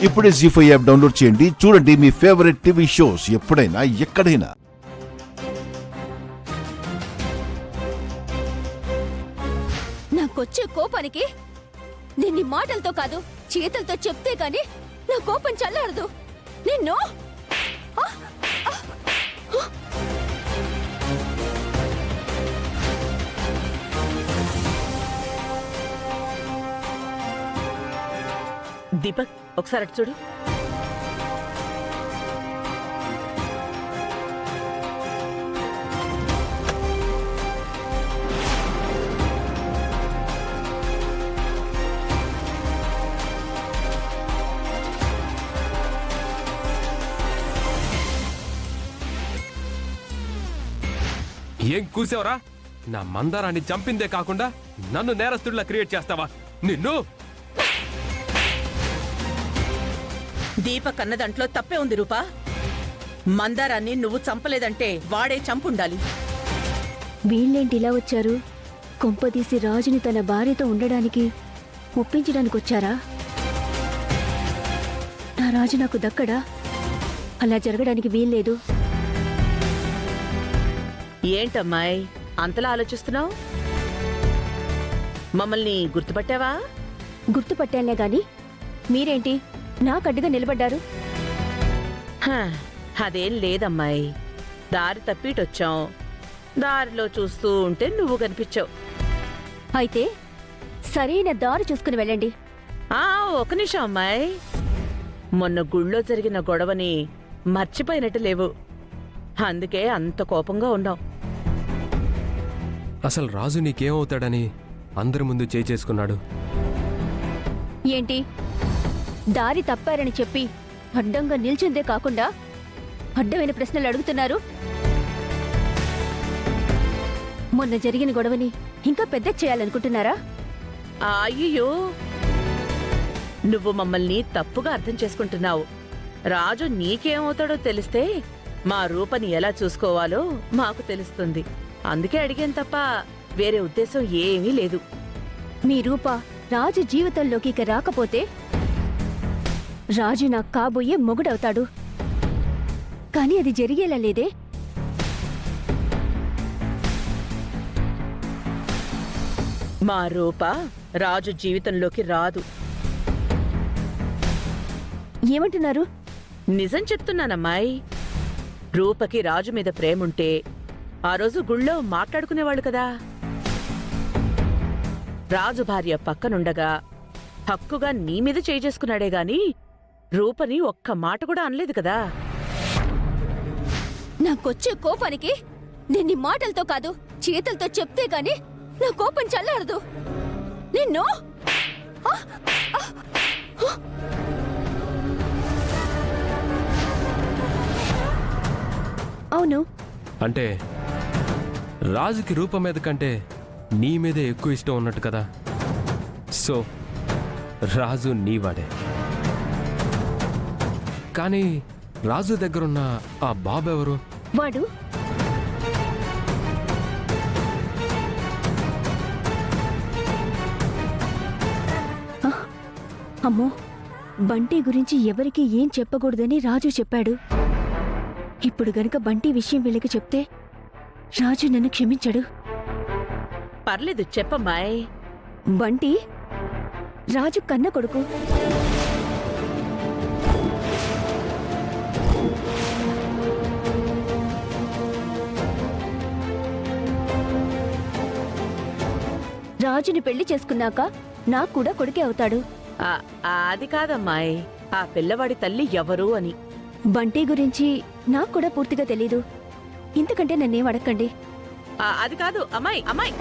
ఇప్పుడే జీ5 app download చేయండి. చూడండి మీ ఫేవరెట్ టీవీ షోస్ ఎప్పుడైనా ఎక్కడైనా. నాకొచ్చే కోపానికి దీన్ని మాటలతో కాదు చేతులతో చెప్తే గాని నా కోపం చల్లారదు. నిన్ను దీపక్ ఒకసారి అటు చూడు. ఏం కూసావరా? నా మందారాన్ని చంపిందే కాకుండా నన్ను నేరస్తుడిలా క్రియేట్ చేస్తావా? నిన్ను దీపక్ అన్న దాంట్లో తప్పే ఉంది రూపా. మందారాన్ని నువ్వు చంపలేదంటే వాడే చంపుండాలి. వీళ్ళేంటి ఇలా వచ్చారు? కొంపదీసి రాజుని తన భార్యతో ఉండడానికి ఒప్పించడానికి వచ్చారా? నా రాజు నాకు దక్కడా? అలా జరగడానికి వీల్లేదు. ఏంటమ్మాయి అంతలా ఆలోచిస్తున్నావు? మమ్మల్ని గుర్తుపట్టావా? గుర్తుపట్టాలే గాని మీరేంటి నాకడ్డుగా నిలబడ్డారు? అదేం లేదమ్మాయి, దారి తప్పిటొచ్చాం. దారిలో చూస్తూ ఉంటే నువ్వు కనిపించావు. అయితే సరైన దారి చూసుకుని వెళ్ళండి. ఒక నిమిషం అమ్మాయి, మొన్న గుళ్ళో జరిగిన గొడవని మర్చిపోయినట్టు లేవు. అందుకే అంత కోపంగా ఉన్నావు. అసలు రాజు నీకేమవుతాడని అందరి ముందు చేసుకున్నాడు. ఏంటి దారి తప్పారని చెప్పి అడ్డంగా నిల్చుందే కాకుండా అడ్డమైన ప్రశ్నలు అడుగుతున్నారు? మొన్న జరిగిన గొడవని ఇంకా పెద్ద చేయాలనుకుంటున్నారా? అయ్యో, నువ్వు మమ్మల్ని తప్పుగా అర్థం చేసుకుంటున్నావు. రాజు నీకేమవుతాడో తెలిస్తే మా రూపని ఎలా చూసుకోవాలో మాకు తెలుస్తుంది. అందుకే అడిగాను తప్ప వేరే ఉద్దేశం ఏమీ లేదు. మీ రూప రాజు జీవితంలోకి ఇక రాకపోతే రాజు నాకు కాబోయే మొగుడవుతాడు. కానీ అది జరిగేలా లేదే. మా రూప రాజు జీవితంలోకి రాదు. ఏమంటున్నారు? నిజం చెప్తున్నానమ్మాయి. రూపకి రాజు మీద ప్రేముంటే ఆ రోజు గుళ్ళో మాట్లాడుకునేవాళ్ళు కదా. రాజు భార్య పక్కనుండగా హక్కుగా నీ మీద చేసుకున్నాడే గాని రూపని ఒక్క మాట కూడా అనలేదు కదా. నాకొచ్చే కోపానికి దీన్ని మాటలతో కాదు చేతులతో చెప్తే గాని నా కోపం చల్లారదు. నిన్ను అవును, అంటే రాజుకి రూపం మీద కంటే నీ మీదే ఎక్కువ ఇష్టం ఉన్నట్టు కదా. సో రాజు నీవాడే. కానీ రాజు దగ్గరున్న ఆ బాబు ఎవరు? వాడు అమ్మో, బంటి గురించి ఎవరికి ఏం చెప్పకూడదని రాజు చెప్పాడు. ఇప్పుడు గనుక బంటి విషయం వీళ్ళకి చెప్తే రాజు నన్ను క్షమించడు. పర్లేదు చెప్పమ్మాయ్. బంటి రాజు కన్న కొడుకు. రాజుని పెళ్లి చేసుకున్నాక నాకు కూడా కొడుకే అవుతాడు. అది కాదమ్మాయ్, ఆ పిల్లవాడి తల్లి ఎవరు అని. బంటి గురించి నాకు కూడా పూర్తిగా తెలీదు. ఇంతకంటే నన్నేం అడగండి. అది కాదు అమ్మాయి. అమ్మాయి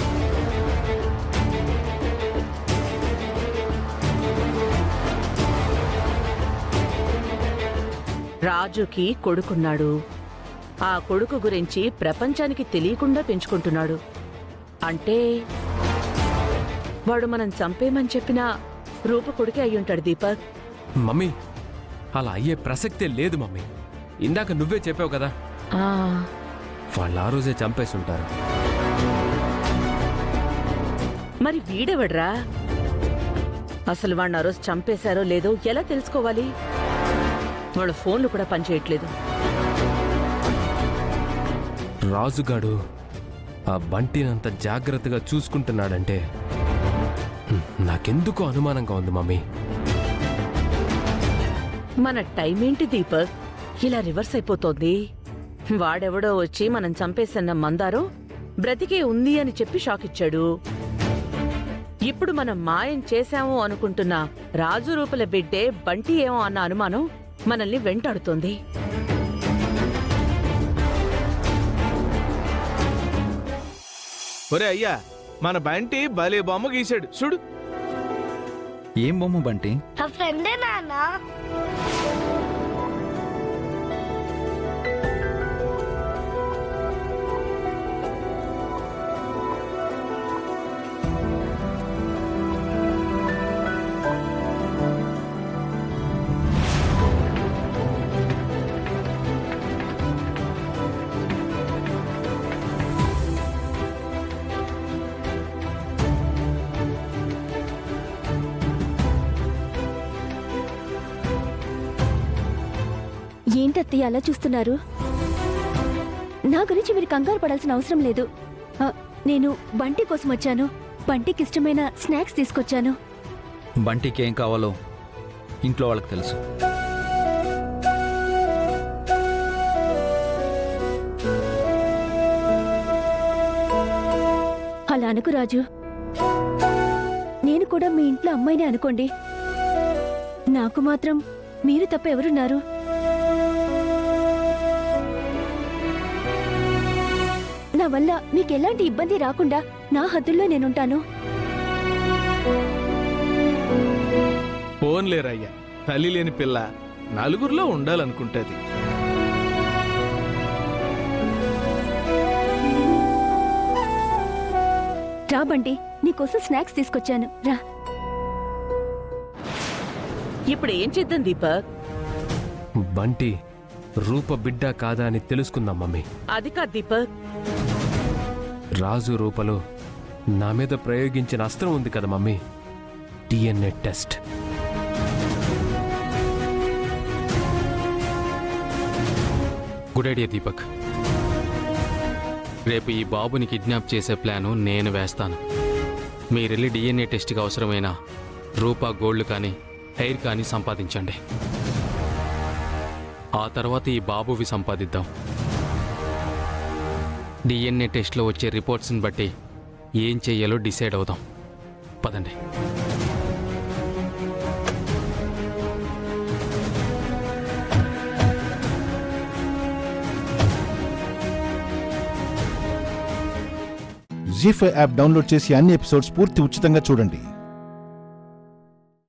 రాజుకి కొడుకున్నాడు. ఆ కొడుకు గురించి ప్రపంచానికి తెలియకుండా పెంచుకుంటున్నాడు. అంటే వాడు మనం చంపేమని చెప్పినా రూప కొడుకే అయ్యుంటాడు. దీపక్, మమ్మీ అలా అయ్యే ప్రసక్తే లేదు మమ్మీ. ఇందాక నువ్వే చెప్పావు కదా, వాళ్ళు ఆ రోజే అసలు వాడిని ఆ రోజు చంపేశారో లేదో ఎలా తెలుసుకోవాలి? వాళ్ళ ఫోన్లు కూడా పనిచేయట్లేదు. రాజుగాడు ఆ బంటినంత జాగ్రత్తగా చూసుకుంటున్నాడంటే నాకెందుకో అనుమానంగా ఉంది మమ్మీ. మన టైం ఏంటి దీపక్, ఇలా రివర్స్ అయిపోతోంది? వాడెవడో వచ్చి మనం చంపేసన్న మందారం బ్రతికే ఉంది అని చెప్పి షాక్ ఇచ్చాడు. ఇప్పుడు మనం మాయం చేశాము అనుకుంటున్న రాజు రూపల బిడ్డే బంటి ఏమో అన్న అనుమానం మనల్ని వెంటాడుతోంది. ఒరే అయ్యా, మన బంటి భలే బొమ్మ గీశాడు చూడు. ఏం బొమ్మ బంటి? నా ఫ్రెండే నాన్న. ఏంటత్తయ్య అలా చూస్తున్నారు? నా గురించి మీరు కంగారు పడాల్సిన అవసరం లేదు. నేను బంటి కోసం వచ్చాను. బంటికి ఇష్టమైన స్నాక్స్ తీసుకొచ్చాను. బంటికి ఏం కావాలో ఇంట్లో వాళ్ళకి తెలుసు. అలా అనుకు రాజు. నేను కూడా మీ ఇంట్లో అమ్మాయినే అనుకోండి. నాకు మాత్రం మీరు తప్ప ఎవరున్నారు? నా వల్ల మీకెలాంటి ఇబ్బంది రాకుండా నా హద్దుల్లో నేనుంటాను. పోన్లేరయ్యా, తల్లి లేని పిల్ల నలుగురిలో ఉండాలనుకుంటది. రా బంటి, నీకోసం స్నాక్స్ తీసుకొచ్చాను, రా. ఇప్పుడు ఏం చేద్దాం దీపక్? బంటి రూప బిడ్డ కాదా అని తెలుసుకుందాం మమ్మీ. అది కాదు దీపక్, రాజు రూపలో నా మీద ప్రయోగించిన అస్త్రం ఉంది కదా mummy, DNA test. Good idea Deepak. రేపు ఈ బాబుని కిడ్నాప్ చేసే ప్లాను నేను వేస్తాను. మీరెళ్ళి డిఎన్ఏ టెస్ట్కి అవసరమైన రూపా గోల్డ్ కానీ హెయిర్ కానీ సంపాదించండి. ఆ తర్వాత ఈ బాబువి సంపాదిద్దాం. డిఎన్ఏ టెస్ట్లో వచ్చే రిపోర్ట్స్ని బట్టి ఏం చెయ్యాలో డిసైడ్ అవుదాం. పదండి. జీ5 యాప్ డౌన్లోడ్ చేసి అన్ని ఎపిసోడ్స్ పూర్తి ఉచితంగా చూడండి.